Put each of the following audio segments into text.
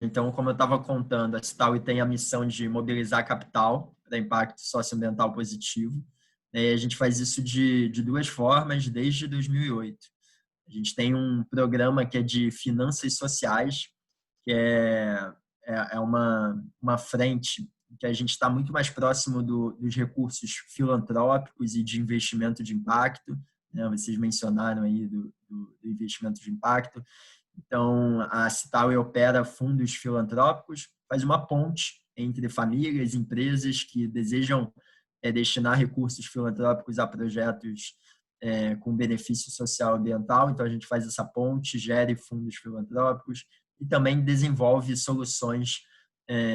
Então, como eu estava contando, a Citaui tem a missão de mobilizar capital para impacto socioambiental positivo. A gente faz isso de duas formas desde 2008. A gente tem um programa que é de finanças sociais, que é uma frente que a gente está muito mais próximo dos recursos filantrópicos e de investimento de impacto, né? Vocês mencionaram aí do investimento de impacto. Então, a Citaui opera fundos filantrópicos, faz uma ponte entre famílias, empresas que desejam destinar recursos filantrópicos a projetos com benefício social e ambiental. Então, a gente faz essa ponte, gere fundos filantrópicos e também desenvolve soluções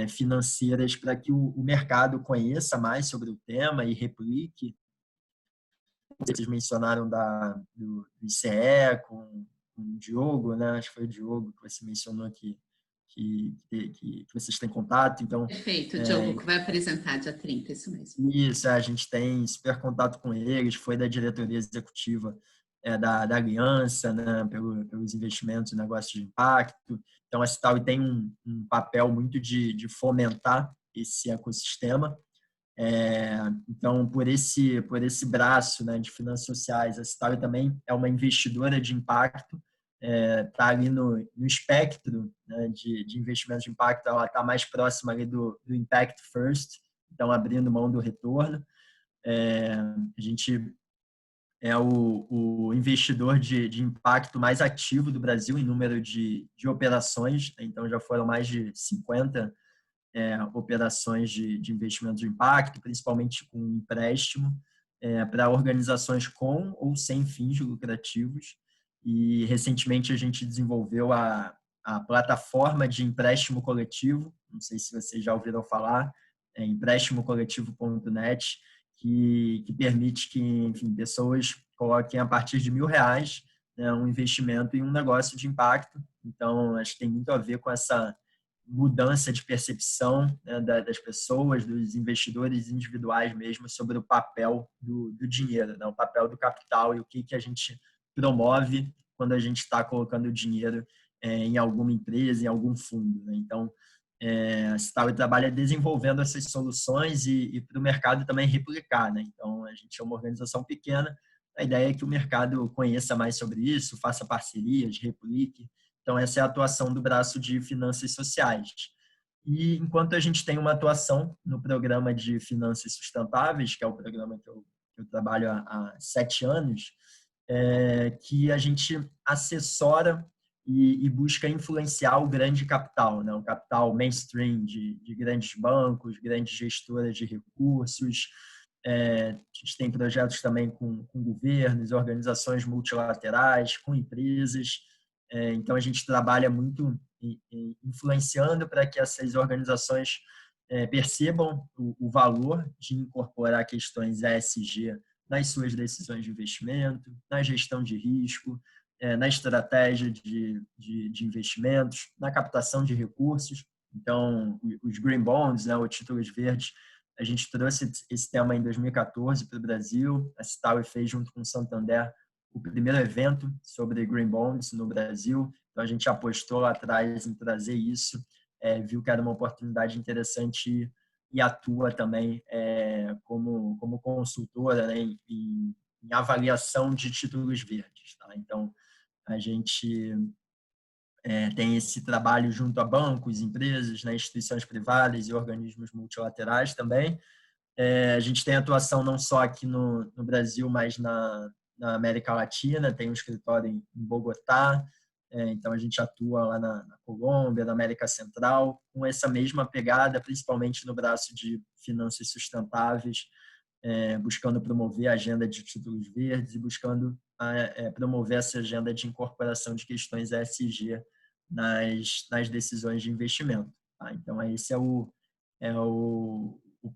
financeiras para que o mercado conheça mais sobre o tema e replique. Vocês mencionaram do ICE com o Diogo, né? Acho que foi o Diogo que você mencionou que vocês têm contato. Então, perfeito, Diogo, que vai apresentar dia 30, isso mesmo. Isso, a gente tem super contato com eles, foi da diretoria executiva da Aliança, né, pelos investimentos e negócios de impacto. Então, a Citaui tem um papel muito de fomentar esse ecossistema. Então, por esse braço, né, de finanças sociais, a Citaui também é uma investidora de impacto, está ali no espectro, né, de investimento de impacto, ela está mais próxima ali do Impact First, então abrindo mão do retorno. A gente é o investidor de impacto mais ativo do Brasil em número de operações, então já foram mais de 50 operações de investimento de impacto, principalmente com empréstimo, para organizações com ou sem fins lucrativos. E recentemente a gente desenvolveu a plataforma de empréstimo coletivo, não sei se vocês já ouviram falar, empréstimocoletivo.net, que permite que, enfim, pessoas coloquem a partir de R$ 1.000, né, um investimento em um negócio de impacto. Então, acho que tem muito a ver com essa mudança de percepção, né, das pessoas, dos investidores individuais mesmo, sobre o papel do dinheiro, né, o papel do capital e o que a gente promove quando a gente está colocando o dinheiro em alguma empresa, em algum fundo, né? Então, a Citaui trabalha desenvolvendo essas soluções e para o mercado também replicar, né? Então, a gente é uma organização pequena, a ideia é que o mercado conheça mais sobre isso, faça parcerias, replique. Então, essa é a atuação do braço de finanças sociais. E enquanto a gente tem uma atuação no programa de finanças sustentáveis, que é o programa que eu trabalho há 7 anos, que a gente assessora e busca influenciar o grande capital, né? O capital mainstream de grandes bancos, grandes gestoras de recursos. A gente tem projetos também com governos, organizações multilaterais, com empresas. Então, a gente trabalha muito influenciando para que essas organizações percebam o valor de incorporar questões ESG nas suas decisões de investimento, na gestão de risco, na estratégia de investimentos, na captação de recursos. Então, os Green Bonds, né, os títulos verdes, a gente trouxe esse tema em 2014 para o Brasil. A Citaui fez, junto com o Santander, o primeiro evento sobre Green Bonds no Brasil. Então, a gente apostou lá atrás em trazer isso, viu que era uma oportunidade interessante e atua também como consultora, né, em avaliação de títulos verdes. Tá? Então, a gente tem esse trabalho junto a bancos, empresas, né, instituições privadas e organismos multilaterais também. A gente tem atuação não só aqui no Brasil, mas na América Latina, tem um escritório em Bogotá, então a gente atua lá na Colômbia, na América Central, com essa mesma pegada, principalmente no braço de finanças sustentáveis, buscando promover a agenda de títulos verdes e buscando promover essa agenda de incorporação de questões ESG nas decisões de investimento. Tá? Então, esse é o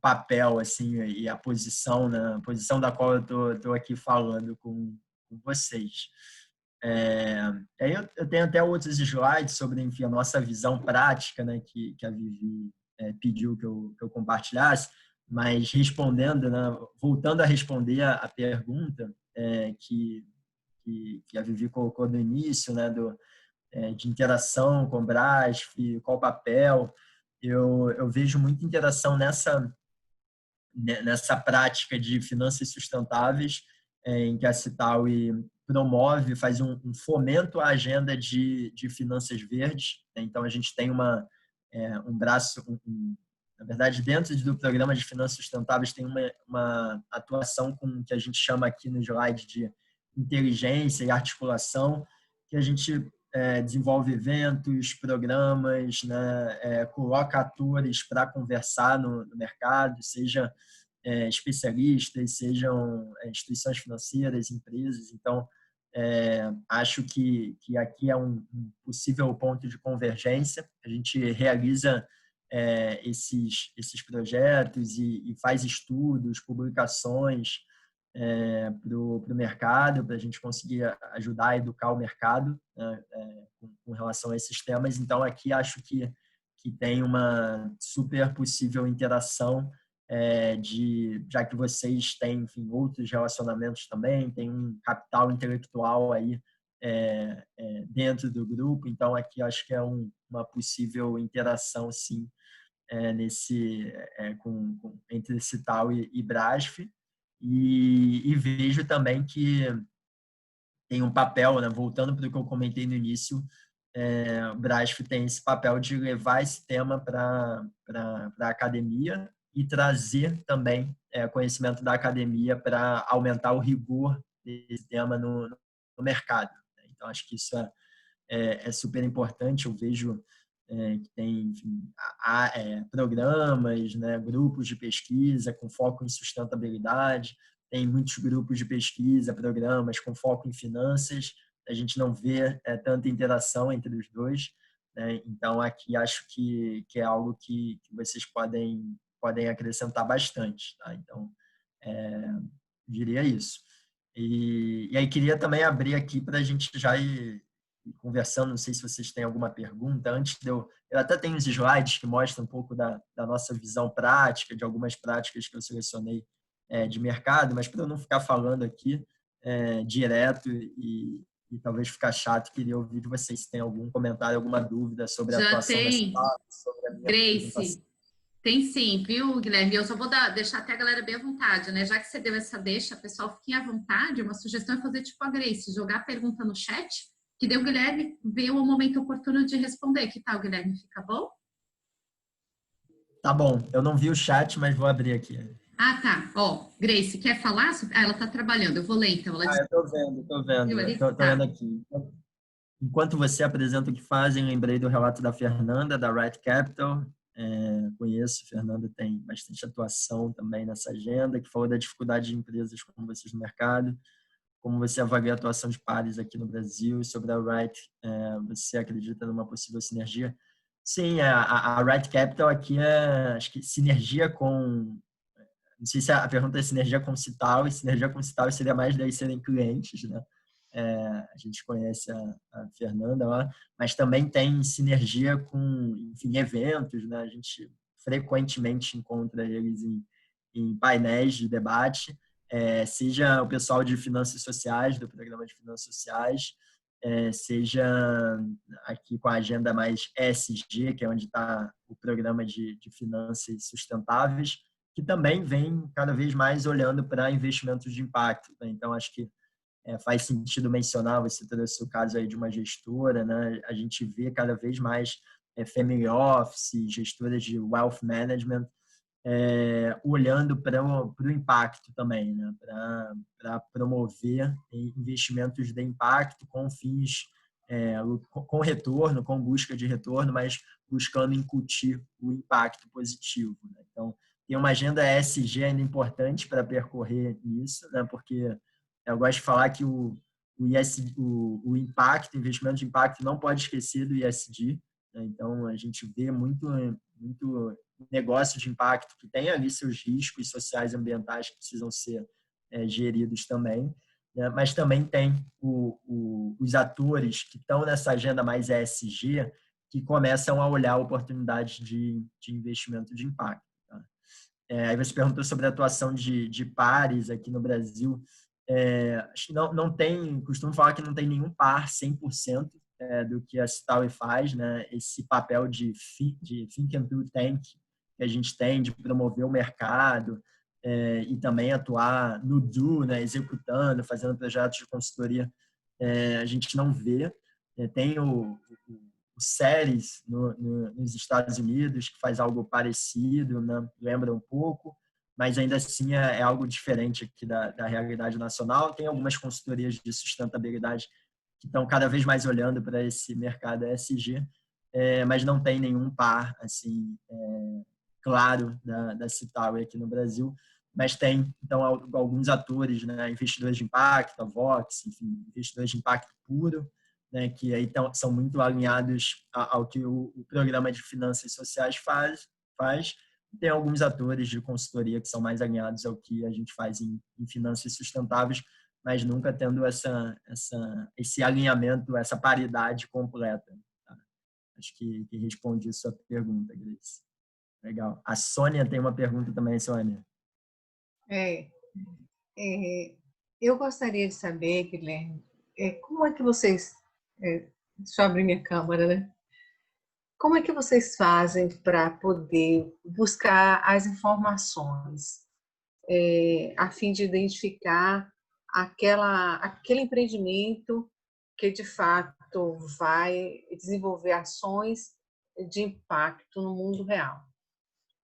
papel assim, e a posição, né? A posição da qual eu estou aqui falando com vocês. Eu tenho até outros slides sobre, enfim, a nossa visão prática, né, que a Vivi pediu que eu compartilhasse, mas respondendo, né, voltando a responder a pergunta que a Vivi colocou no início, né, de interação com o Brasf, qual o papel. Eu vejo muita interação nessa prática de finanças sustentáveis, em que a Citaui promove, faz um fomento à agenda de finanças verdes. Então, a gente tem um braço, na verdade, dentro do programa de finanças sustentáveis, tem uma atuação com o que a gente chama aqui no slide de inteligência e articulação, que a gente desenvolve eventos, programas, né, coloca atores para conversar no mercado, seja especialistas, sejam instituições financeiras, empresas. Então, acho que aqui é um possível ponto de convergência. A gente realiza esses projetos e faz estudos, publicações para o mercado, para a gente conseguir ajudar a educar o mercado, né, com relação a esses temas. Então, aqui acho que tem uma super possível interação, já que vocês têm, enfim, outros relacionamentos também, tem um capital intelectual aí dentro do grupo. Então, aqui acho que é uma possível interação, sim, entre Cital e Brasf. E vejo também que tem um papel, né, voltando para o que eu comentei no início, o Brasf tem esse papel de levar esse tema para a academia e trazer também conhecimento da academia para aumentar o rigor desse tema no mercado. Então, acho que isso é super importante. Eu vejo que tem, enfim, programas, né, grupos de pesquisa com foco em sustentabilidade, tem muitos grupos de pesquisa, programas com foco em finanças. A gente não vê tanta interação entre os dois, né? Então, aqui acho que é algo que vocês podem acrescentar bastante. Tá? Então, diria isso. E aí, queria também abrir aqui para a gente já ir conversando. Não sei se vocês têm alguma pergunta. Antes de eu até tenho uns slides que mostram um pouco da nossa visão prática, de algumas práticas que eu selecionei de mercado, mas para eu não ficar falando aqui direto e talvez ficar chato, queria ouvir de vocês se tem algum comentário, alguma dúvida sobre a atuação da Citaui, sobre a minha Grace, tem sim, viu, Guilherme? Eu só vou deixar até a galera bem à vontade, né? Já que você deu essa deixa, pessoal, fiquem à vontade. Uma sugestão é fazer tipo a Grace, jogar a pergunta no chat, que deu o Guilherme ver o momento oportuno de responder. Que tal, Guilherme? Fica bom? Tá bom. Eu não vi o chat, mas vou abrir aqui. Ah, tá. Ó, Grace, quer falar? Ela está trabalhando. Eu vou ler, então. Eu tô vendo. Tô vendo aqui. Enquanto você apresenta o que fazem, lembrei do relato da Fernanda, da Right Capital. Conheço, Fernanda tem bastante atuação também nessa agenda, que falou da dificuldade de empresas como vocês no mercado, como você avalia a atuação de pares aqui no Brasil, e sobre a Right, você acredita numa possível sinergia? Sim, a Right Capital aqui acho que sinergia com, não sei se a pergunta é sinergia com Cital, e sinergia com Cital seria mais daí serem clientes, né? A gente conhece a Fernanda lá, mas também tem sinergia com, enfim, eventos, né? A gente frequentemente encontra eles em painéis de debate, seja o pessoal de finanças sociais, do programa de finanças sociais, seja aqui com a agenda mais ESG, que é onde está o programa de finanças sustentáveis, que também vem cada vez mais olhando para investimentos de impacto, né? Então, acho que faz sentido mencionar, você trouxe o caso aí de uma gestora, né? A gente vê cada vez mais family office, gestoras de wealth management, olhando para o impacto também, né? Para promover investimentos de impacto com fins, com retorno, com busca de retorno, mas buscando incutir o impacto positivo, né? Então, tem uma agenda ESG ainda importante para percorrer isso, né? Porque eu gosto de falar que o impacto, investimento de impacto, não pode esquecer do ESG, né? Então, a gente vê muito negócio de impacto que tem ali seus riscos sociais e ambientais que precisam ser geridos também, né? Mas também tem os atores que estão nessa agenda mais ESG que começam a olhar oportunidades de investimento de impacto. Tá? Aí você perguntou sobre a atuação de pares aqui no Brasil. Acho que não tem, costumo falar que não tem nenhum par 100% do que a Citaui faz, né? Esse papel de think and do tank que a gente tem, de promover o mercado e também atuar no do, né? Executando, fazendo projetos de consultoria, a gente não vê. Tem o Ceres nos Estados Unidos, que faz algo parecido, né? Lembra um pouco, mas ainda assim é algo diferente aqui da realidade nacional. Tem algumas consultorias de sustentabilidade que estão cada vez mais olhando para esse mercado ESG, mas não tem nenhum par assim claro da Citaui aqui no Brasil. Mas tem, então, alguns atores, né? Investidores de impacto, a Vox, enfim, investidores de impacto puro, né, que aí são muito alinhados ao que o programa de finanças sociais faz. Tem alguns atores de consultoria que são mais alinhados ao que a gente faz em finanças sustentáveis, mas nunca tendo esse alinhamento, essa paridade completa. Tá? Acho que responde a sua pergunta, Grace. Legal. A Sônia tem uma pergunta também, Sônia. Eu gostaria de saber, Guilherme, como é que vocês... deixa eu abrir minha câmera, né? Como é que vocês fazem para poder buscar as informações a fim de identificar aquele empreendimento que, de fato, vai desenvolver ações de impacto no mundo real?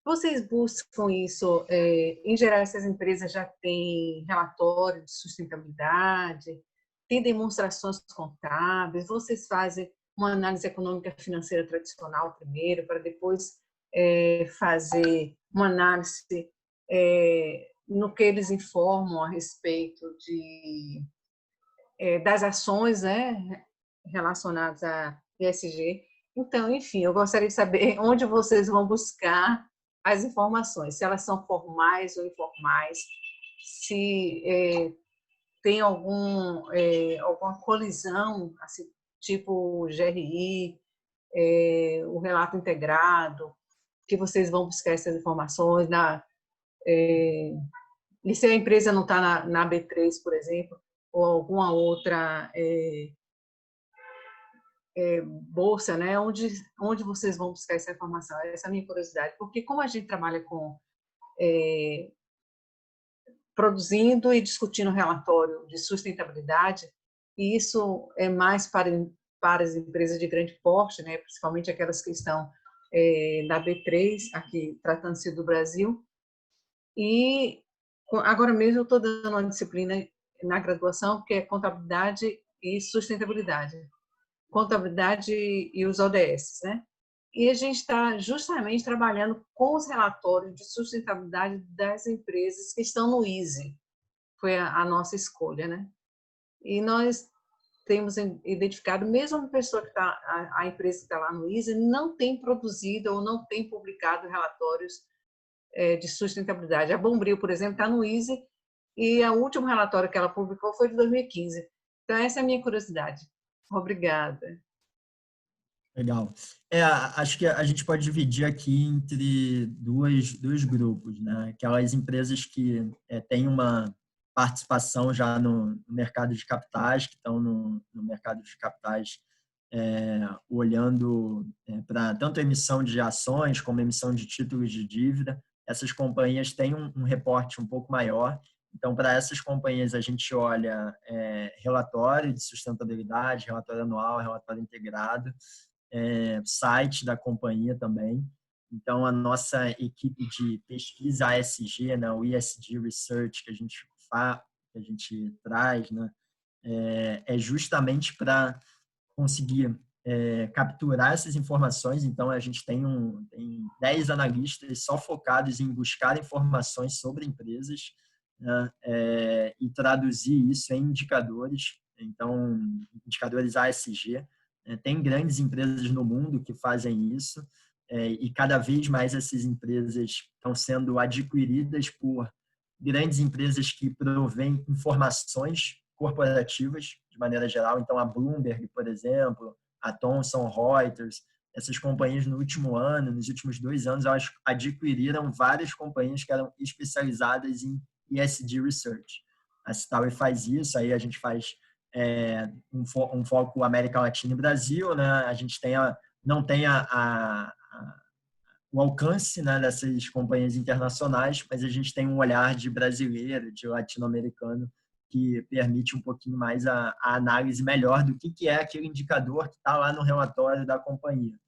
Vocês buscam isso, em geral, essas empresas já têm relatório de sustentabilidade, têm demonstrações contábeis, vocês fazem uma análise econômica financeira tradicional primeiro, para depois fazer uma análise no que eles informam a respeito das ações, né, relacionadas a ESG. Então, enfim, eu gostaria de saber onde vocês vão buscar as informações, se elas são formais ou informais, se tem alguma colisão, assim, tipo o GRI, o relato integrado, que vocês vão buscar essas informações, e se a empresa não está na B3, por exemplo, ou alguma outra bolsa, né? Onde vocês vão buscar essa informação? Essa é a minha curiosidade, porque como a gente trabalha com produzindo e discutindo relatório de sustentabilidade, e isso é mais para as empresas de grande porte, né? Principalmente aquelas que estão na B3, aqui tratando-se do Brasil, e agora mesmo eu estou dando uma disciplina na graduação que é contabilidade e sustentabilidade. Contabilidade e os ODS, né? E a gente está justamente trabalhando com os relatórios de sustentabilidade das empresas que estão no ISE. Foi a nossa escolha, né? E nós temos identificado, mesmo a pessoa que está, a empresa que está lá no ISE, não tem produzido ou não tem publicado relatórios de sustentabilidade. A Bombril, por exemplo, está no ISE e o último relatório que ela publicou foi de 2015. Então, essa é a minha curiosidade. Obrigada. Legal. Acho que a gente pode dividir aqui entre dois grupos, né? Aquelas empresas que têm uma participação já no mercado de capitais, que estão no mercado de capitais olhando para tanto a emissão de ações como a emissão de títulos de dívida. Essas companhias têm um reporte um pouco maior. Então, para essas companhias, a gente olha relatório de sustentabilidade, relatório anual, relatório integrado, site da companhia também. Então, a nossa equipe de pesquisa ESG, né, o ESG Research que a gente traz, né, é justamente para conseguir capturar essas informações. Então, a gente tem 10 analistas só focados em buscar informações sobre empresas, né, e traduzir isso em indicadores. Então, indicadores ASG. Tem grandes empresas no mundo que fazem isso, e cada vez mais essas empresas estão sendo adquiridas por grandes empresas que provêm informações corporativas, de maneira geral. Então, a Bloomberg, por exemplo, a Thomson Reuters, essas companhias no último ano, nos últimos 2 anos, elas adquiriram várias companhias que eram especializadas em ESG Research. A Citaui faz isso, aí a gente faz um foco América Latina e Brasil, né? A gente não tem o alcance, né, dessas companhias internacionais, mas a gente tem um olhar de brasileiro, de latino-americano, que permite um pouquinho mais a análise melhor do que é aquele indicador que está lá no relatório da companhia.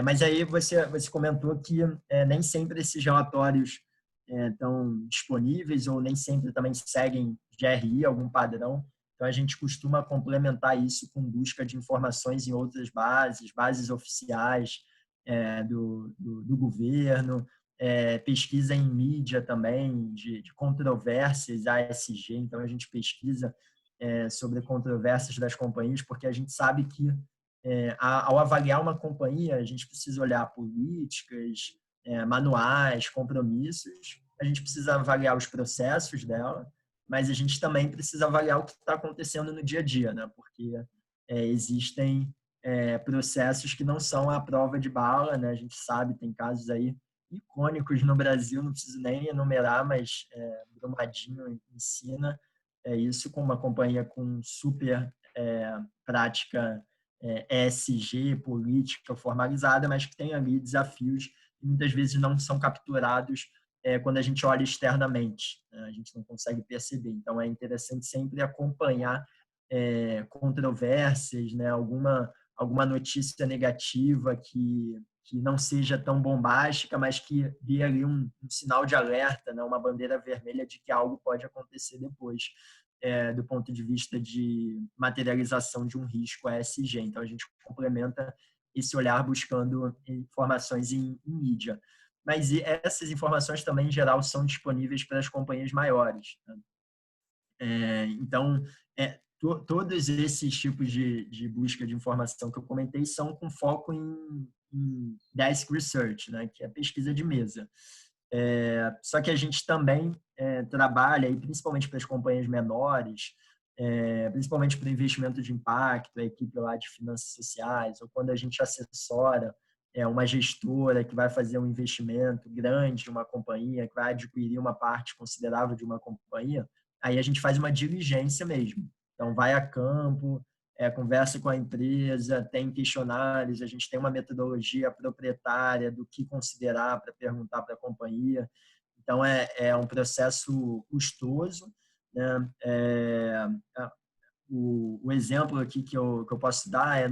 Mas aí você comentou que nem sempre esses relatórios estão disponíveis ou nem sempre também seguem GRI, algum padrão. Então, a gente costuma complementar isso com busca de informações em outras bases oficiais do governo, pesquisa em mídia também, de controvérsias ASG. Então, a gente pesquisa sobre controvérsias das companhias, porque a gente sabe que, ao avaliar uma companhia, a gente precisa olhar políticas, manuais, compromissos, a gente precisa avaliar os processos dela, mas a gente também precisa avaliar o que está acontecendo no dia a dia, né? Porque existem processos que não são à prova de bala, né? A gente sabe, tem casos aí icônicos no Brasil, não preciso nem enumerar, mas Brumadinho ensina isso com uma companhia com super prática ESG, política formalizada, mas que tem ali desafios que muitas vezes não são capturados quando a gente olha externamente, né? A gente não consegue perceber. Então, é interessante sempre acompanhar controvérsias, né? Alguma notícia negativa que não seja tão bombástica, mas que dê ali um sinal de alerta, né? Uma bandeira vermelha de que algo pode acontecer depois, do ponto de vista de materialização de um risco ESG. Então, a gente complementa esse olhar buscando informações em mídia. Mas essas informações também, em geral, são disponíveis para as companhias maiores, né? Então, todos esses tipos de busca de informação que eu comentei são com foco em desk research, né, que é pesquisa de mesa. Só que a gente também trabalha, e principalmente para as companhias menores, principalmente para investimento de impacto, a equipe lá de finanças sociais, ou quando a gente assessora uma gestora que vai fazer um investimento grande em uma companhia, que vai adquirir uma parte considerável de uma companhia, aí a gente faz uma diligência mesmo. Então, vai a campo, conversa com a empresa, tem questionários, a gente tem uma metodologia proprietária do que considerar para perguntar para a companhia. Então, é um processo custoso, né? O exemplo aqui que eu posso dar é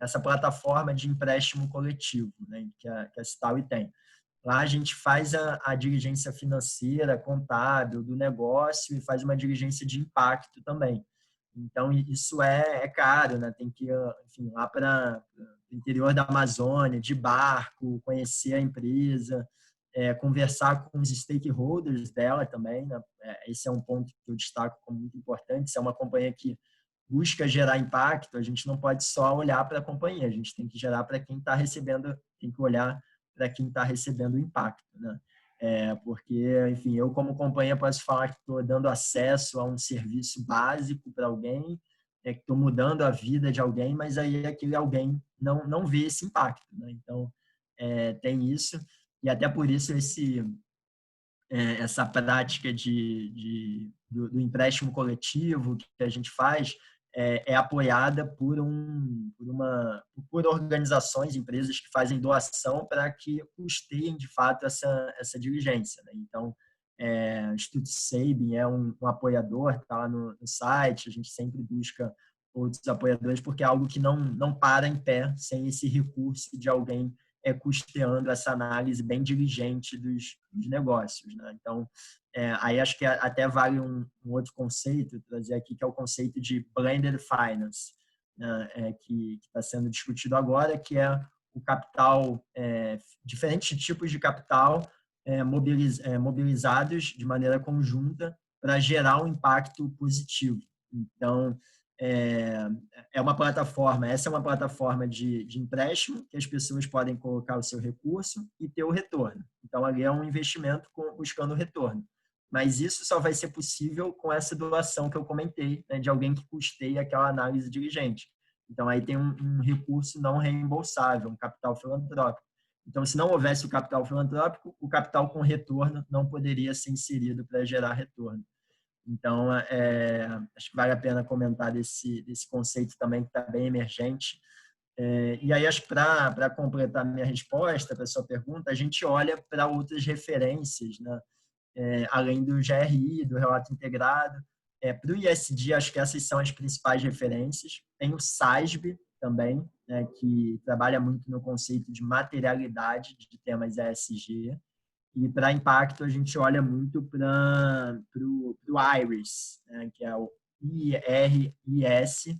nessa plataforma de empréstimo coletivo, né, que a Citaui tem. Lá a gente faz a diligência financeira, contábil do negócio e faz uma diligência de impacto também. Então, isso é caro, né? Tem que ir, enfim, lá para o interior da Amazônia, de barco, conhecer a empresa, conversar com os stakeholders dela também, né? Esse é um ponto que eu destaco como muito importante. Se é uma companhia que busca gerar impacto, a gente não pode só olhar para a companhia, a gente tem que gerar para quem está recebendo, tem que olhar para quem está recebendo o impacto, né? Porque, enfim, eu como companhia posso falar que estou dando acesso a um serviço básico para alguém, que estou mudando a vida de alguém, mas aí aquele alguém não vê esse impacto, né? Então, tem isso, e até por isso essa prática do empréstimo coletivo que a gente faz apoiada por organizações, empresas que fazem doação para que custeiem de fato essa diligência, né? Então, o Instituto Sabin é um apoiador, está lá no site, a gente sempre busca outros apoiadores, porque é algo que não para em pé sem esse recurso de alguém custeando essa análise bem diligente dos negócios, né? Então, aí acho que até vale um outro conceito, trazer aqui, que é o conceito de blended finance, né? Que está sendo discutido agora, que é o capital, diferentes tipos de capital mobilizados de maneira conjunta para gerar um impacto positivo. Então, uma plataforma, essa é uma plataforma de empréstimo que as pessoas podem colocar o seu recurso e ter o retorno. Então, ali é um investimento buscando retorno. Mas isso só vai ser possível com essa doação que eu comentei, né, de alguém que custeia aquela análise diligente. Então, aí tem um recurso não reembolsável, um capital filantrópico. Então, se não houvesse o capital filantrópico, o capital com retorno não poderia ser inserido para gerar retorno. Então, acho que vale a pena comentar desse conceito também, que está bem emergente. E aí, acho que para completar minha resposta para a sua pergunta, a gente olha para outras referências, né? Além do GRI, do relato integrado. Para o ISD, acho que essas são as principais referências. Tem o SASB também, né, que trabalha muito no conceito de materialidade de temas ESG. E para impacto, a gente olha muito para o IRIS, né, que é o IRIS,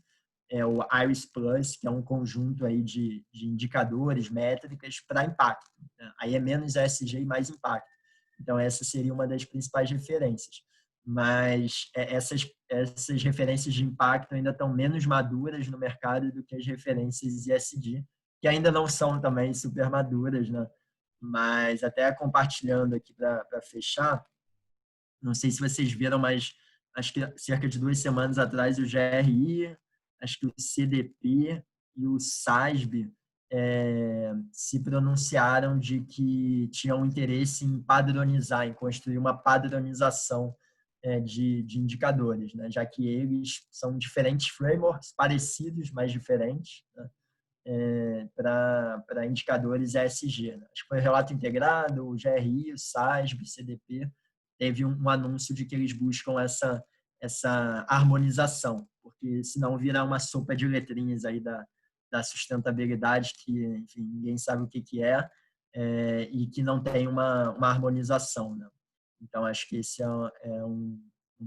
o IRIS Plus, que é um conjunto aí de indicadores, métricas para impacto, né? Aí é menos ESG e mais impacto. Então, essa seria uma das principais referências. Mas essas referências de impacto ainda estão menos maduras no mercado do que as referências ESG, que ainda não são também super maduras, né? Mas até compartilhando aqui para fechar, não sei se vocês viram, mas acho que cerca de 2 semanas atrás o GRI, acho que o CDP e o SASB se pronunciaram de que tinham interesse em padronizar, em construir uma padronização de indicadores, né? Já que eles são diferentes frameworks, parecidos, mas diferentes, né? Para indicadores ESG, né? Acho que foi o relato integrado, o GRI, o SASB, o CDP, teve um anúncio de que eles buscam essa harmonização, porque senão vira uma sopa de letrinhas aí da sustentabilidade, que, enfim, ninguém sabe o que é, e que não tem uma harmonização, né? Então, acho que esse é um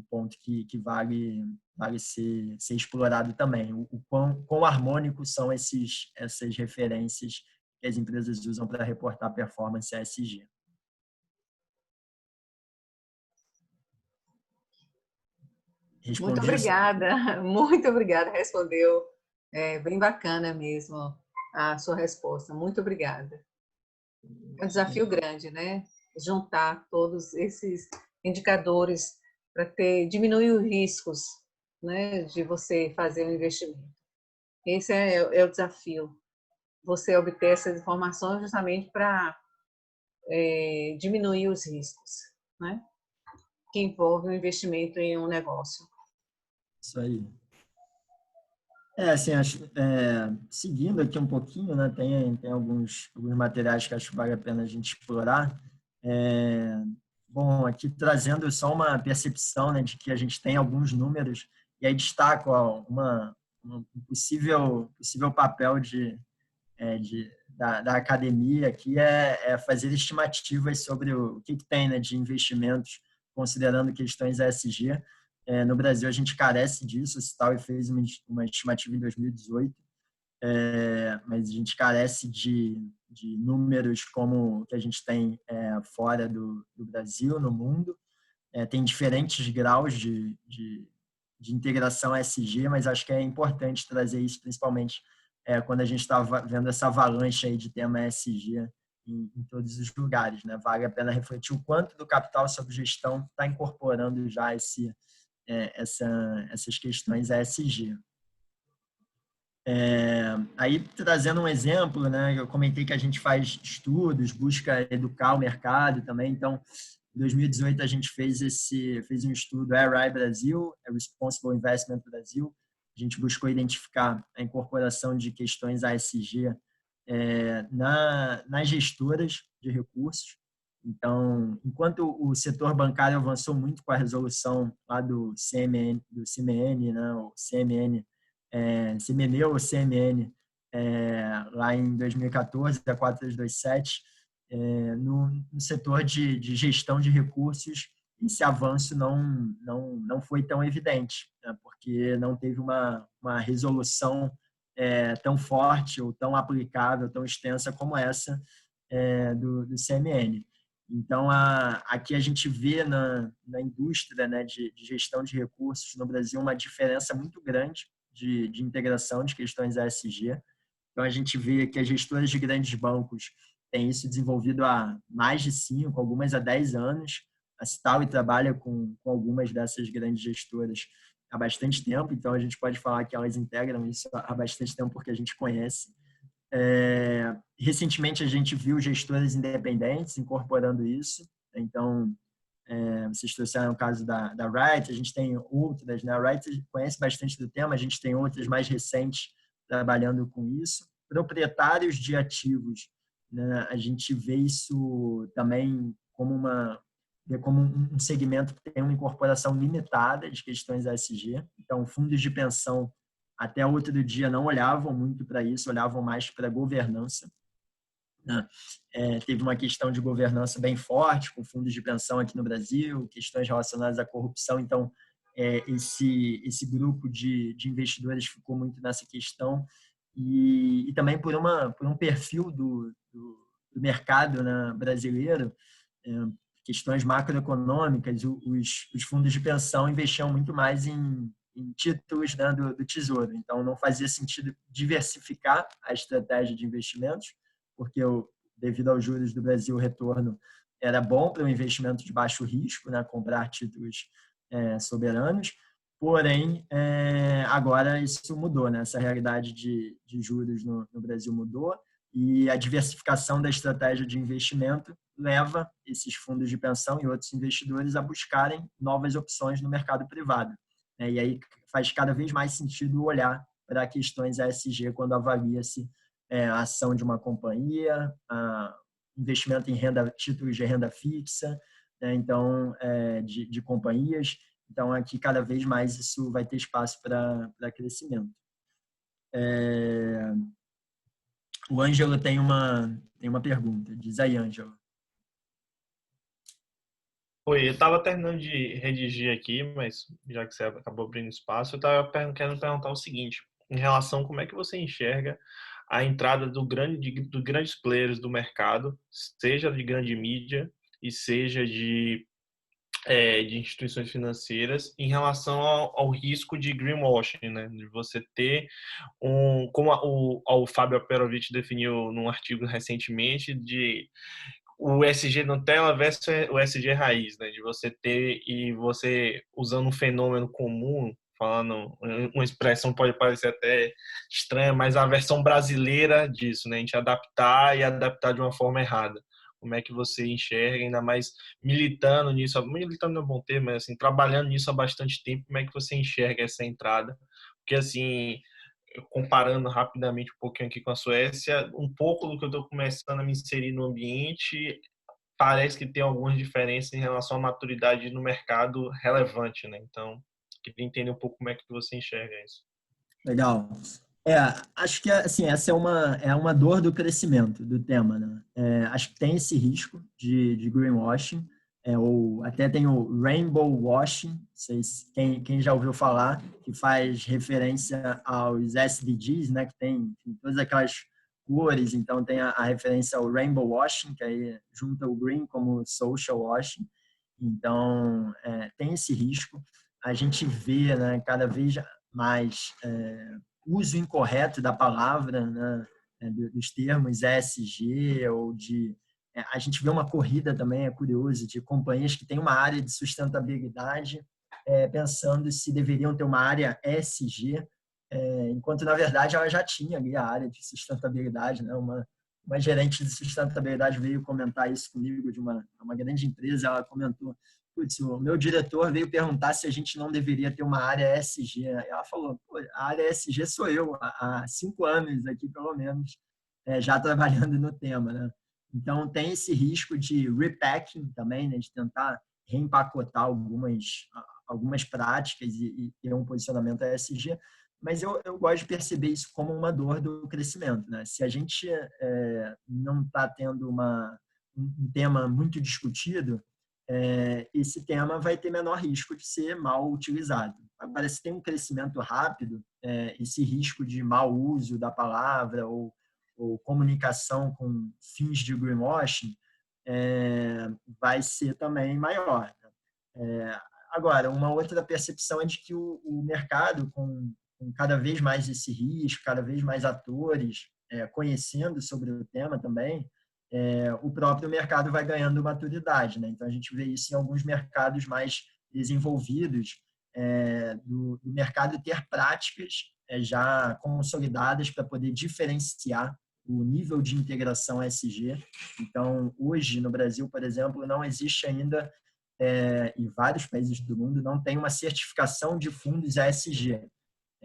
ponto que vale ser explorado também. O quão harmônicos são essas referências que as empresas usam para reportar performance ESG. Muito obrigada, muito obrigada. Respondeu bem bacana mesmo a sua resposta. Muito obrigada. É um desafio grande, né? Juntar todos esses indicadores para diminuir os riscos, né, de você fazer um investimento. Esse é o desafio. Você obter essas informações justamente para diminuir os riscos, né, que envolve o investimento em um negócio. Isso aí. Assim, seguindo aqui um pouquinho, né, tem alguns materiais que acho que vale a pena a gente explorar. Bom, aqui trazendo só uma percepção, né, de que a gente tem alguns números, e aí destaco um possível papel da academia aqui fazer estimativas sobre o que tem, né, de investimentos, considerando questões ESG. No Brasil, a gente carece disso. O Citaui fez uma estimativa em 2018, mas a gente carece de números como que a gente tem fora do Brasil, no mundo. Tem diferentes graus de integração ESG, mas acho que é importante trazer isso, principalmente quando a gente está vendo essa avalanche aí de tema ESG em todos os lugares, né? Vale a pena refletir o quanto do capital sob gestão está incorporando já essas questões ESG. Aí, trazendo um exemplo, né, eu comentei que a gente faz estudos, busca educar o mercado também. Então, em 2018, a gente fez um estudo, RI Brasil, Responsible Investment Brasil. A gente buscou identificar a incorporação de questões ESG nas gestoras de recursos. Então, enquanto o setor bancário avançou muito com a resolução lá do CMN, né, o CMN, CMN ou CMN, lá em 2014, a 4327, no setor de gestão de recursos, esse avanço não foi tão evidente, né, porque não teve uma resolução tão forte ou tão aplicável, tão extensa como essa do CMN. Então, aqui a gente vê na indústria, né, de gestão de recursos no Brasil uma diferença muito grande de integração de questões ESG. Então, a gente vê que as gestoras de grandes bancos têm isso desenvolvido há mais de 5, algumas há 10 anos. A Citaui trabalha com algumas dessas grandes gestoras há bastante tempo, então a gente pode falar que elas integram isso há bastante tempo porque a gente conhece. Recentemente, a gente viu gestoras independentes incorporando isso. Então, Vocês trouxeram o caso da Wright, a gente tem outras, né? A Wright conhece bastante do tema, a gente tem outras mais recentes trabalhando com isso. Proprietários de ativos, né? A gente vê isso também como um segmento que tem uma incorporação limitada de questões ESG. Então, fundos de pensão, até outro dia, não olhavam muito para isso, olhavam mais para a governança, né? Teve uma questão de governança bem forte com fundos de pensão aqui no Brasil, questões relacionadas à corrupção. Então, esse grupo de investidores ficou muito nessa questão e também por um perfil do mercado, né, brasileiro, questões macroeconômicas, os fundos de pensão investiam muito mais em títulos, né, do Tesouro. Então, não fazia sentido diversificar a estratégia de investimentos, porque devido aos juros do Brasil, o retorno era bom para um investimento de baixo risco, né, comprar títulos soberanos. Porém, agora isso mudou, né? Essa realidade de juros no Brasil mudou e a diversificação da estratégia de investimento leva esses fundos de pensão e outros investidores a buscarem novas opções no mercado privado. E aí faz cada vez mais sentido olhar para questões ESG quando avalia-se a ação de uma companhia, investimento em títulos de renda fixa, né? Então, de companhias. Então, aqui, cada vez mais, isso vai ter espaço para crescimento. O Ângelo tem uma pergunta. Diz aí, Ângelo. Oi, eu estava terminando de redigir aqui, mas já que você acabou abrindo espaço, eu estava querendo perguntar o seguinte, em relação a como é que você enxerga a entrada dos grandes players do mercado, seja de grande mídia e seja de instituições financeiras, em relação ao risco de greenwashing, né? De você ter como o Fábio Aperovitch definiu num artigo recentemente, de o ESG Nutella versus o ESG raiz, né? De você ter e você usando um fenômeno comum, falando uma expressão pode parecer até estranha, mas a versão brasileira disso, né? A gente adaptar de uma forma errada. Como é que você enxerga, ainda mais militando nisso, militando não é um bom termo, mas assim, trabalhando nisso há bastante tempo, como é que você enxerga essa entrada? Porque assim, comparando rapidamente um pouquinho aqui com a Suécia, um pouco do que eu estou começando a me inserir no ambiente, parece que tem algumas diferenças em relação à maturidade no mercado relevante, né? Então, queria entender um pouco como é que você enxerga isso. Legal. Acho que assim, essa é uma dor do crescimento do tema, né? Acho que tem esse risco de greenwashing, ou até tem o rainbow washing, quem já ouviu falar, que faz referência aos SDGs, né? Que tem, enfim, todas aquelas cores, então tem a referência ao rainbow washing, que aí junta o green como social washing. Então, tem esse risco. A gente vê, né, cada vez mais uso incorreto da palavra, né, dos termos ESG ou a gente vê uma corrida também, é curioso, de companhias que têm uma área de sustentabilidade pensando se deveriam ter uma área ESG, enquanto, na verdade, ela já tinha ali a área de sustentabilidade, né? Uma gerente de sustentabilidade veio comentar isso comigo de uma grande empresa, ela comentou: putz, o meu diretor veio perguntar se a gente não deveria ter uma área ESG. Ela falou: pô, a área ESG sou eu, há 5 anos aqui, pelo menos, já trabalhando no tema, né? Então, tem esse risco de repacking também, né? De tentar reempacotar algumas práticas e ter um posicionamento ESG. Mas eu gosto de perceber isso como uma dor do crescimento, né? Se a gente não está tendo um tema muito discutido, esse tema vai ter menor risco de ser mal utilizado. Agora, se tem um crescimento rápido, esse risco de mau uso da palavra ou comunicação com fins de greenwashing vai ser também maior. Agora, uma outra percepção é de que o mercado, com cada vez mais esse risco, cada vez mais atores conhecendo sobre o tema também, o próprio mercado vai ganhando maturidade, né? Então, a gente vê isso em alguns mercados mais desenvolvidos, do mercado ter práticas já consolidadas para poder diferenciar o nível de integração ESG. Então, hoje, no Brasil, por exemplo, não existe ainda e vários países do mundo não têm uma certificação de fundos ESG.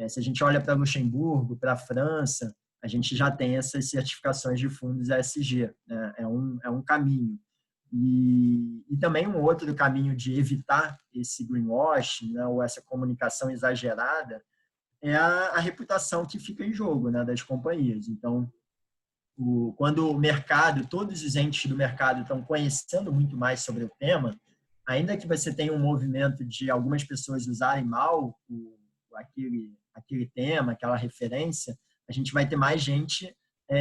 Se a gente olha para Luxemburgo, para a França, a gente já tem essas certificações de fundos ESG, né? É um caminho. E também um outro caminho de evitar esse greenwashing, né, ou essa comunicação exagerada, é a reputação que fica em jogo, né, das companhias. Então, quando o mercado, todos os entes do mercado estão conhecendo muito mais sobre o tema, ainda que você tenha um movimento de algumas pessoas usarem mal aquele tema, aquela referência, a gente vai ter mais gente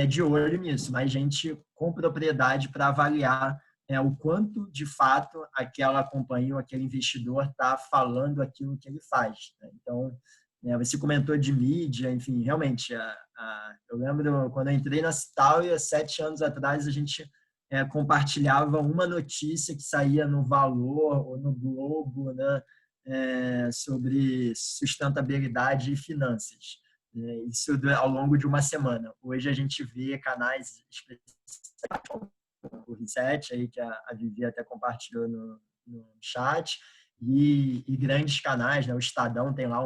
de olho nisso, mais gente com propriedade para avaliar o quanto, de fato, aquela companhia ou aquele investidor está falando aquilo que ele faz. Né? Então, você comentou de mídia, enfim, realmente, eu lembro quando eu entrei na Citaúia, 7 anos atrás, a gente compartilhava uma notícia que saía no Valor ou no Globo, né, sobre sustentabilidade e finanças. Isso ao longo de uma semana. Hoje a gente vê canais especiais, o Reset, aí, que a Vivi até compartilhou no chat, e grandes canais, né? O Estadão tem lá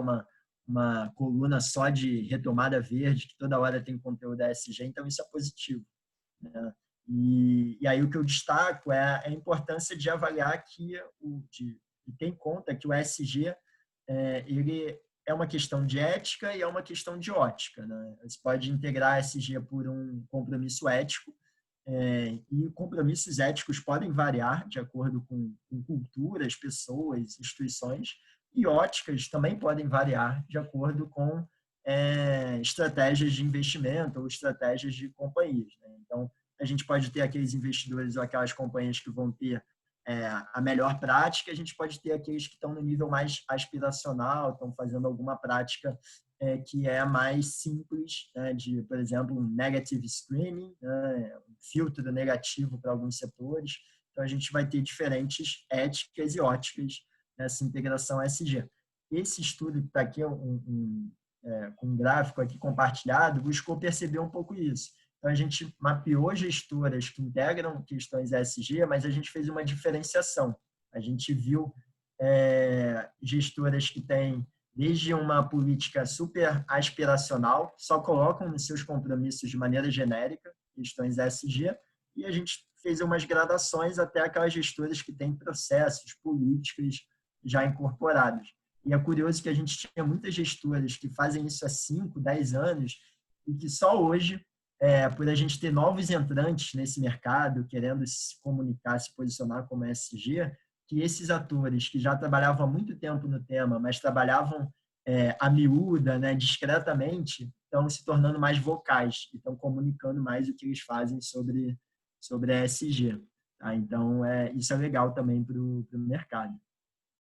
uma coluna só de retomada verde, que toda hora tem conteúdo ESG, então isso é positivo. Né? E aí o que eu destaco é a importância de avaliar de ter em conta que o ESG ele é uma questão de ética e é uma questão de ótica. Né? Você pode integrar ESG por um compromisso ético, e compromissos éticos podem variar de acordo com culturas, pessoas, instituições, e óticas também podem variar de acordo com estratégias de investimento ou estratégias de companhias. Né? Então, a gente pode ter aqueles investidores ou aquelas companhias que vão ter a melhor prática, a gente pode ter aqueles que estão no nível mais aspiracional, estão fazendo alguma prática que é mais simples, né, de, por exemplo, um negative screening, né, um filtro negativo para alguns setores. Então, a gente vai ter diferentes éticas e óticas nessa integração ESG. Esse estudo que está aqui, com um gráfico aqui compartilhado, buscou perceber um pouco isso. Então, a gente mapeou gestoras que integram questões ESG, mas a gente fez uma diferenciação. A gente viu gestoras que têm desde uma política super aspiracional, só colocam nos seus compromissos de maneira genérica questões ESG, e a gente fez umas gradações até aquelas gestoras que têm processos, políticas já incorporados. E é curioso que a gente tinha muitas gestoras que fazem isso há 5, 10 anos e que só hoje, por a gente ter novos entrantes nesse mercado, querendo se comunicar, se posicionar como ESG, que esses atores que já trabalhavam há muito tempo no tema, mas trabalhavam a miúda, né, discretamente, estão se tornando mais vocais e estão comunicando mais o que eles fazem sobre a ESG. Tá? Então, isso é legal também para o mercado.